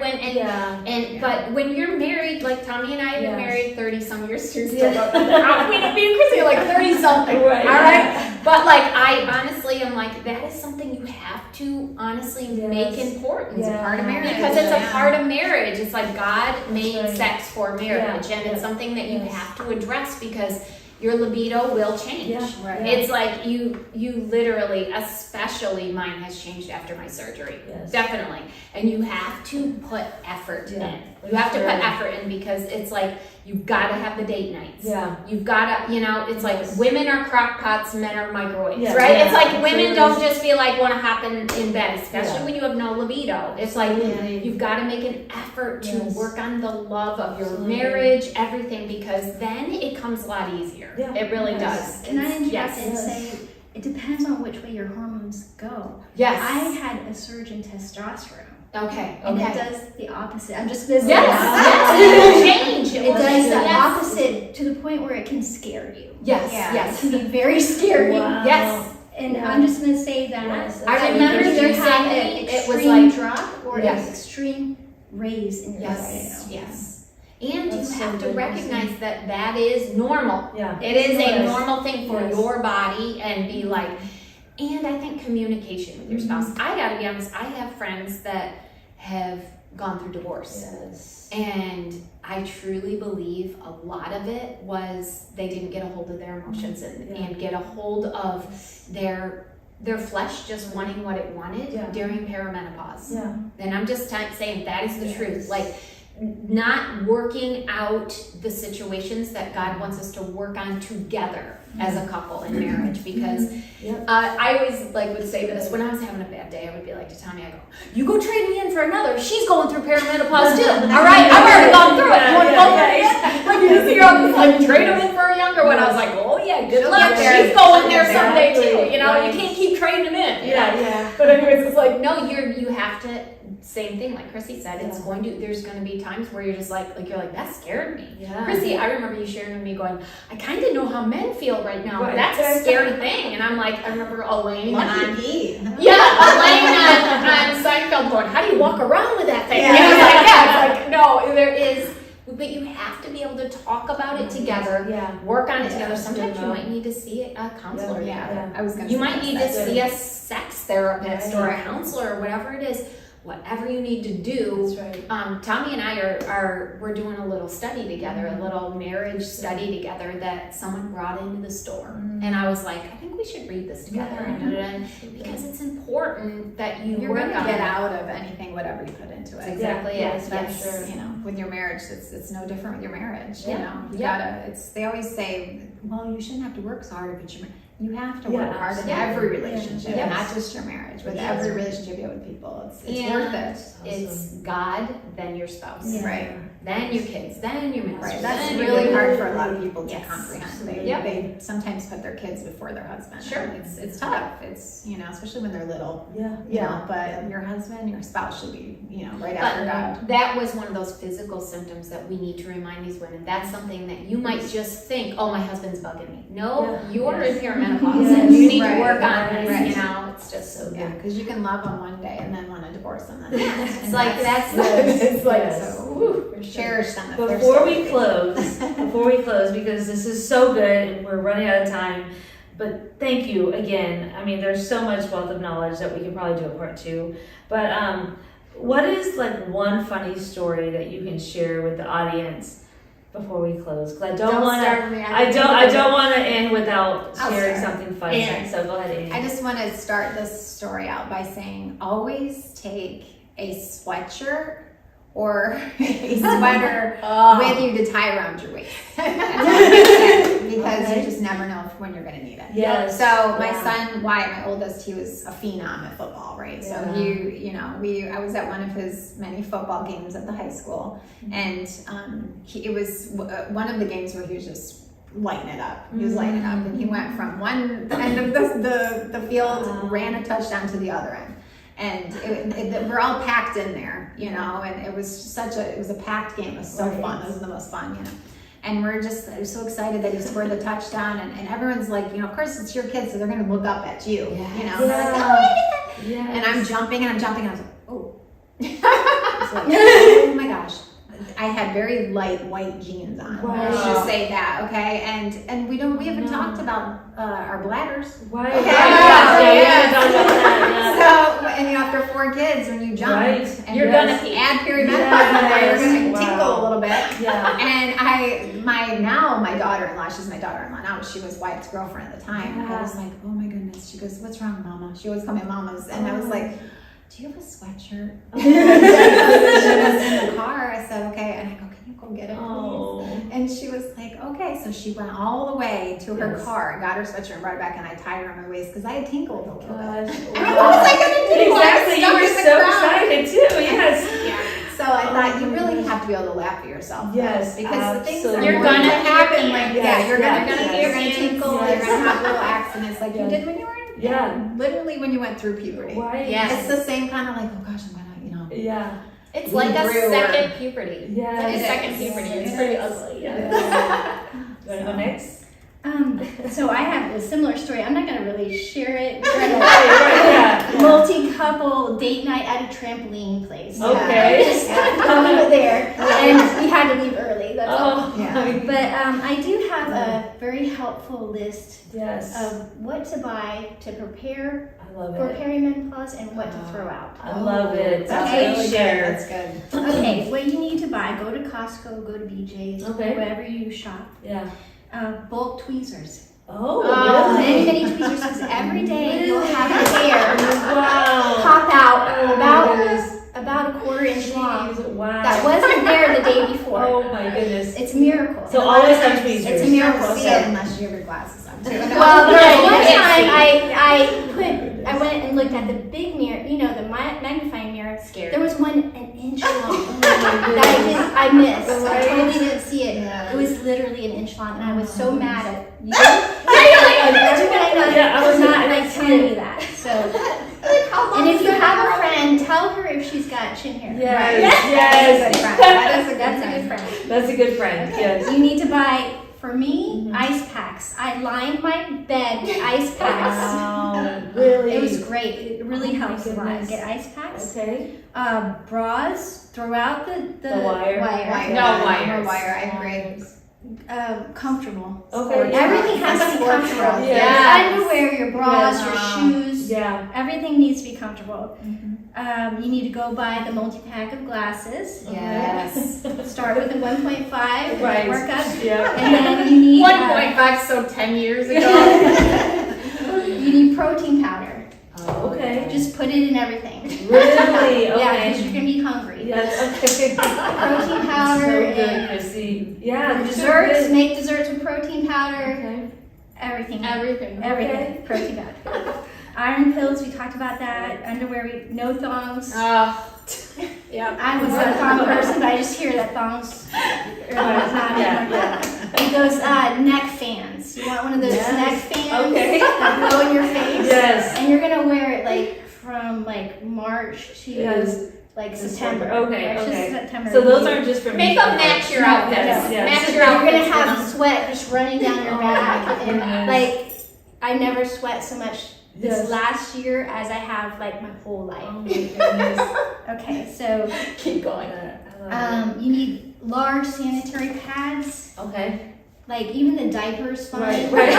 but when you're married, like Tommy and I have been married 30 some years too. Me and Chrissy are like 30 something. All right. But like I honestly am like, that is something you have to honestly make important. It's a part of marriage. Because it's a part of marriage. It's like God made sex for marriage, and it's something that you have to address because your libido will change. It's like you literally, especially mine has changed after my surgery. Definitely. And you have to put effort in. You have to put effort in because it's like you've got to have the date nights. You've got to, it's like women are crock pots, men are microwaves, right? It's like women don't just feel like want to hop in bed, especially when you have no libido. It's like you've got to make an effort to work on the love of your marriage, everything, because then it comes a lot easier. It really does. Can I interrupt and say, it depends on which way your hormones go. Yes. I had a surge in testosterone. Okay. And it does the opposite. I'm just going to say it will change. It does the opposite to the point where it can scare you. Yes. It can be very scary. Yes. And I'm just going to say that. I remember either you have saying an it was extreme like drop or an extreme raise in your libido. Yes. And you have to recognize that is normal. It is a normal thing for your body and be like, and I think communication with your spouse. I gotta be honest, I have friends that have gone through divorce. And I truly believe a lot of it was they didn't get a hold of their emotions and get a hold of their flesh just wanting what it wanted during perimenopause. And I'm just saying that is the truth. Like, not working out the situations that God wants us to work on together as a couple in marriage, because I always would say this when I was having a bad day. I would be like to Tommy, I go, you go trade me in for another. She's going through perimenopause too. All right, I've already gone through it. You want to go through it? Like, you just hear all this, like, trade them in for a younger one. I was like, oh yeah, good luck. She's going there someday too. You can't keep trading them in. But anyways, it's like, no, you have to. Same thing, like Chrissy said, there's going to be times where you're just like you're like, that scared me. Chrissy, I remember you sharing with me going, I kind of know how men feel right now. That's a scary thing. And I'm like, I remember Elaine on Seinfeld going, how do you walk around with that thing? And I was like, no, there is, but you have to be able to talk about it together, work on it together. Sometimes you might need to see a counselor. You might need to see a sex therapist or a counselor or whatever it is. Whatever you need to do. Tommy and I we're doing a little study together, a little marriage study together that someone brought into the store. And I was like, I think we should read this together. Because it's important that you're going to get out of anything, whatever you put into it. That's exactly it. That's, with your marriage, it's no different with your marriage. You gotta, they always say, well, you shouldn't have to work so hard if it's your marriage. You have to work hard in every relationship, Yes. not just your marriage. With every relationship you have with people, it's And worth it. it's God, then your spouse. Yeah. Right. Then your kids, then your marriage. Right. That's then your really kids. hard for a lot of people to Yes. comprehend. Yep. They sometimes put their kids before their husband. Sure. And it's tough. It's, especially when they're little. Yeah. You know, but your husband, your spouse should be, right after God. But that was one of those physical symptoms that we need to remind these women. That's something that you might just think, oh, my husband's bugging me. No, you're in perimenopause Yes. and you need Right. to work on this, Right. It's just so Yeah, good. because you can love them one day and then want to divorce them the next. It's like, that's it's like, Yes. so woo, cherish them. If they're Before still we with you. close, because this is so good and we're running out of time, but thank you again. I mean, there's so much wealth of knowledge that we could probably do a part 2. But what is like one funny story that you can share with the audience before we close? Because I don't want to. I don't want to end without I'll sharing start. something funny. So go ahead, Amy. I just want to start this story out by saying always take a sweatshirt or a sweater with you to tie around your waist. Because you just never know when you're going to need it. Yes. So my son Wyatt, my oldest, he was a phenom at football, right? So I was at one of his many football games at the high school, and it was one of the games where he was just lighting it up. He was lighting it up, and he went from one end of the field, ran a touchdown to the other end. And we're all packed in there, and it was it was a packed game. It was so fun. It was the most fun, And we're just so excited that he scored the touchdown, and everyone's like, of course it's your kid, so they're going to look up at you, Yes. And I'm jumping, and I was like, oh. It's like, oh my gosh. I had very light white jeans on. Wow. Let's just say that, okay? And we haven't talked about our bladders. Right. Okay. Yeah. Talk about that. So, and after 4 kids, when you jump, Right. and You're you gonna add perimenopause, Yes. you're gonna Wow. tinkle a little bit. Yeah. And my daughter-in-law, she's my daughter-in-law now, she was Wyatt's girlfriend at the time. I was like, oh my goodness. She goes, what's wrong, Mama? She always called me Mama's. And I was like, do you have a sweatshirt? She was in the car. I said, okay. And I go, can you go get it, please? And she was like, okay. So she went all the way to her car, got her sweatshirt and brought it back, and I tied her around my waist because I had tinkled a little bit. And I thought, what was I going to do? Exactly. You were so excited too. Yes. So I thought you really have to be able to laugh at yourself. Yes, Because the things that absolutely. You're are going to gonna happen, hear like, yes, you're yes, going to yes. tinkle, Yes. you're going to have little accidents like Yes. you did when you were literally when you went through puberty. Right. Yes. It's the same kind of like, oh gosh, I'm going to, Yeah. It's We like a grew second puberty. Yes. It's like a second It is. puberty. It It's pretty is. ugly. You want to go next? So I have a similar story. I'm not going to really share it. Yeah. Multi-couple date night at a trampoline place. Okay. Just I'll leave it there. And we had to leave early. That's all. Yeah. But I do have a very helpful list Yes. of what to buy to prepare I love for it. perimenopause and what to throw out. I love it. That's Okay. really Share. good. That's good. Okay, what you need to buy, go to Costco, go to BJ's, Okay. wherever you shop. Yeah. Bulk tweezers. Oh, Many, really? many tweezers, because every day you'll have your hair Wow. pop out Oh, my about goodness. a quarter inch long. Jeez, wow. That wasn't there the day before. Oh my goodness. It's a miracle. So always have tweezers. It's a You miracle. don't see it unless you have your glasses on too. Well, Right, one you can't time I went and looked at the big mirror, the magnifying mirror. Scared. There was one an inch long that I missed. I totally didn't see it. Yeah. It was literally an inch long, and I was so mad at you. Yeah, I was not like, telling me that. So, and if you have a friend, tell her if she's got chin hair. Yes. That is a good That's a friend. good friend. That's a good friend. Yes. You need to buy, for me, ice packs. I lined my bed with ice packs. Wow. Really? It was great. It really Oh my helps a lot. goodness. Get ice packs. Okay. Bras, throw out the wire. Wire. No wires. Wire, I agree. Comfortable. Okay. Everything has to be Sports comfortable. bras. Your Yes. underwear, your bras, Yes. your shoes. Yeah. Everything needs to be comfortable. You need to go buy the multi-pack of glasses. Yes. Start with a 1.5, Right. work up. Yeah. And then you need 1.5, so 10 years ago. you need protein powder. Okay. Just put it in everything. Really? Yeah, Okay. because you're gonna be hungry. Yes. Okay. Protein powder So good, and Chrissy. Yeah. desserts. Make desserts with protein powder. Okay. Everything. Everything. Everything. Protein powder. Iron pills, we talked about that. Underwear, no thongs. Yeah. I was a thong person, but I just hear that thongs are not in. Those neck fans. You want one of those neck fans that go in your face? Yes. And you're gonna wear it like from like March to like September. Okay. March to September. So those aren't just for Make them match your outfits. Yes. Match your You're gonna outfits. have sweat just running down your back, and like I never sweat so much this last year as I have like my whole life. Oh my goodness. Okay, so Keep going. you need large sanitary pads. Okay. Like even the diaper's fine. Right.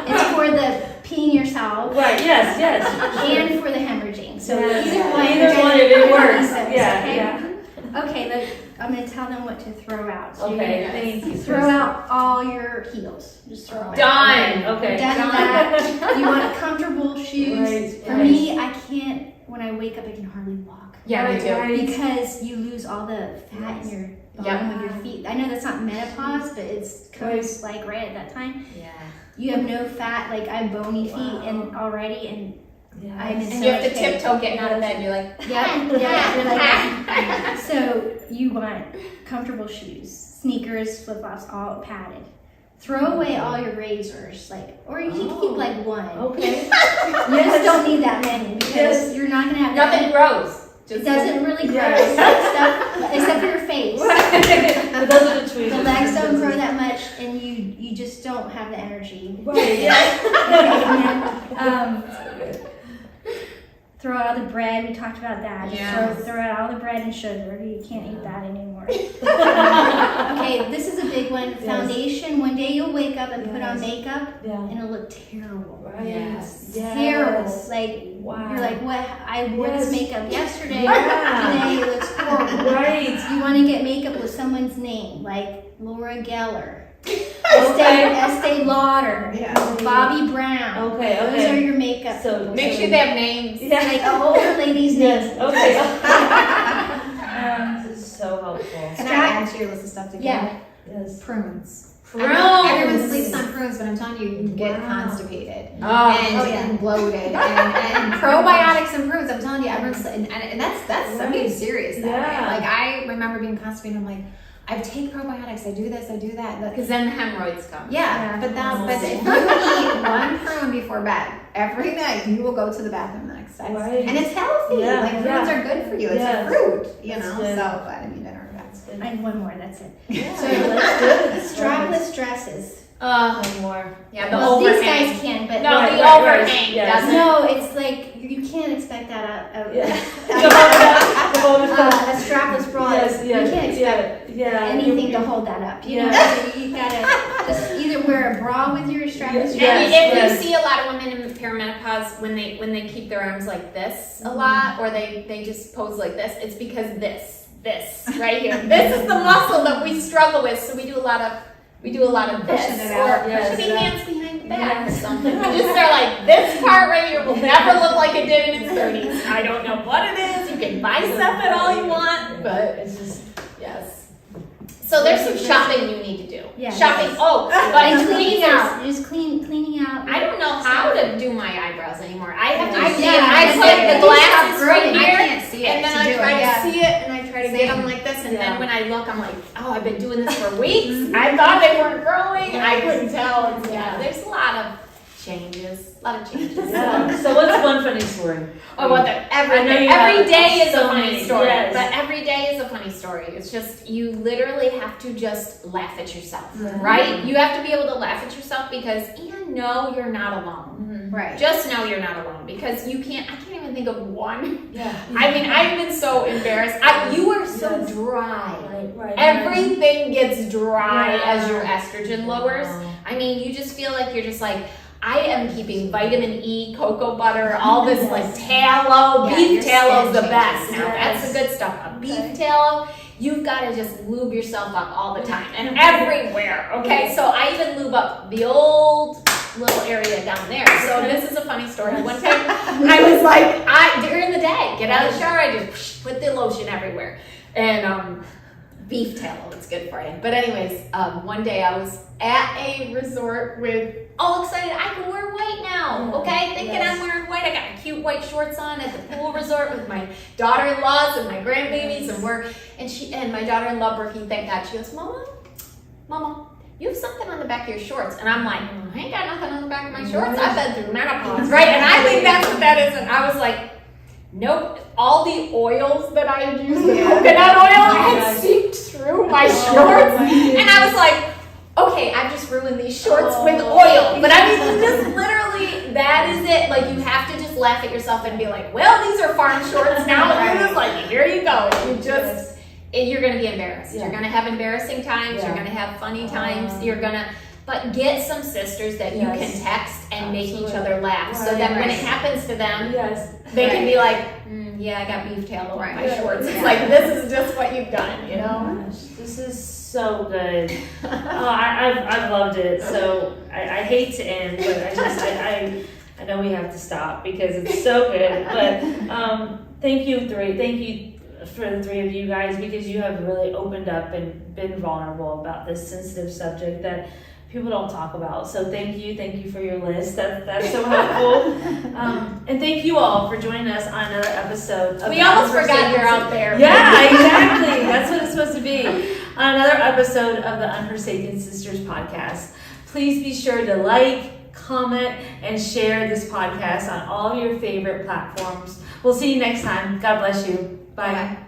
It's for the peeing yourself Right. Yes. and for the hemorrhaging. So Either one, if it works. Okay? Yeah. Okay, I'm gonna tell them what to throw out. So Okay. you're gonna Thank you. throw out all your heels. Just throw them out. Done. Okay. Done that. You want comfortable shoes. Right, For right. me, I can't. When I wake up, I can hardly walk. Yeah, me too. Right. Because you lose all the fat in your bottom of your feet. I know that's not menopause, but it's comes like right at that time. Yeah. You have no fat. Like I have bony feet and already, and I'm in so And you have to much pain. tiptoe getting out of bed. You're like, Yeah. You're like, so you want comfortable shoes, sneakers, flip flops, all padded. Throw away all your razors, or you can keep like one. Okay. You just don't need that many because you're not gonna have nothing grows. It doesn't really grow Yes. except for your face. But those are the tweezers. The legs don't grow that much, and you just don't have the energy. Right. Yeah. Okay, and then, throw out all the bread. We talked about that. Just Yes. throw out all the bread and sugar. You can't eat that anymore. Okay, this is a big one. Foundation. One day you'll wake up and put on makeup, and it'll look terrible. Right. Yes. Terrible. Like Wow. you're like, what? I wore this makeup yesterday. Yeah. Today it looks horrible. Right. You want to get makeup with someone's name, like Laura Geller, Estee Lauder, Bobby Brown. Okay. Those are your makeup. So Make sure they have names. Like an older lady's name. Okay. This is so helpful. Can I add to your list of stuff to get? Yeah. Yes. Prunes. Prunes. Everyone sleeps on prunes, but I'm telling you, you get constipated Oh. and bloated and probiotics and prunes. I'm telling you, everyone's and that's I'm being serious. That way. Like I remember being constipated. I'm like, I take probiotics. I do this. I do that. Because then the hemorrhoids come. Yeah, but if you eat one prune before bed every night, you will go to the bathroom the next day, Right. and it's healthy. Yeah, Like prunes are good for you. It's a fruit, you That's know. good. So, but I mean, dinner. I have one more. That's it. Yeah. So That's good. strapless dresses. One more. Yeah, the Well, these overhang. guys can, but No, the right, overhang yes. doesn't. no, it's like you can't expect that out of Yeah. a strapless bra. Yes. You can't expect anything to hold that up. You know, so you gotta just either wear a bra with your strapless And dress. if you see a lot of women in perimenopause when they keep their arms like this a lot, or they just pose like this, it's because this right here, this is the muscle that we struggle with. So we do a lot of this, Pushing it or out, pushing the hands behind the back or something. Just they're like, this part right here will never look like it did in its 30s. I don't know what it is. You can bicep it all you want, but it's just yes. So there's some shopping you need to do. Yeah. Shopping. Oh, but Like cleaning out. just cleaning out. I don't know how to do my eyebrows anymore. I have to I see can't. it. I I put can't. the glasses right I here, can't see it. and then to I do try it. to see it, and I try to get them like this, and Yeah. then when I look, I'm like, oh, I've been doing this for weeks. I thought they weren't growing. I couldn't tell. And there's a lot of changes. A lot of changes. yeah. So what's one funny story? Oh, what the I know every you every have day is so a funny many, story. yes. But every day is a funny story. It's just you literally have to just laugh at yourself, Yeah. right? You have to be able to laugh at yourself because no, you're not alone. Right. Just know you're not alone because I can't even think of one. Yeah. I mean, I've been so embarrassed. You are so dry. Right. Everything gets dry Yeah. as your estrogen lowers. I mean, you just feel like you're just like, I am keeping vitamin E, cocoa butter, all this like tallow. Yeah, Beef your tallow is skin the best. changes. Now Yes. that's the good stuff. A beef tallow, you've got to just lube yourself up all the time and everywhere. Okay, so I even lube up the old little area down there. So this is a funny story. One time I was like, during the day, get out of the shower, I just put the lotion everywhere, and beef tallow. It's good for you. But anyways, one day I was at a resort with all excited. I can wear white now. Okay, thinking I'm wearing white. I got my cute white shorts on at the pool resort with my daughter-in-laws and my grandbabies, and my daughter-in-law Brookie. Thank God. She goes, Mama, you have something on the back of your shorts. And I'm like, I ain't got nothing on the back of my shorts. I've been through menopause, right? And I think that's what that is. And I was like, nope. All the oils that I had used, the coconut oil, had seeped through my shorts. And I was like, okay, I've just ruined these shorts with oil. But I mean, just literally, that is it. Like, you have to just laugh at yourself and be like, well, these are farm shorts now. And you're just like, here you go. You're going to be embarrassed. You're going to have embarrassing times. You're going to have funny times. But get some sisters that you can text and make each other laugh, so that when it happens to them, they can be like, I got beef tallow on my shorts. It's like, this is just what you've done, you know? Gosh, this is so good. I've loved it. So I hate to end, but I know we have to stop because it's so good. But thank you for the three of you guys, because you have really opened up and been vulnerable about this sensitive subject that people don't talk about. So thank you for your list. That's so helpful. And thank you all for joining us on another episode of We almost forgot you're out there. Yeah, exactly. That's what it's supposed to be. On another episode of the Unforsaken Sisters podcast. Please be sure to like, comment, and share this podcast on all of your favorite platforms. We'll see you next time. God bless you. Bye. Bye.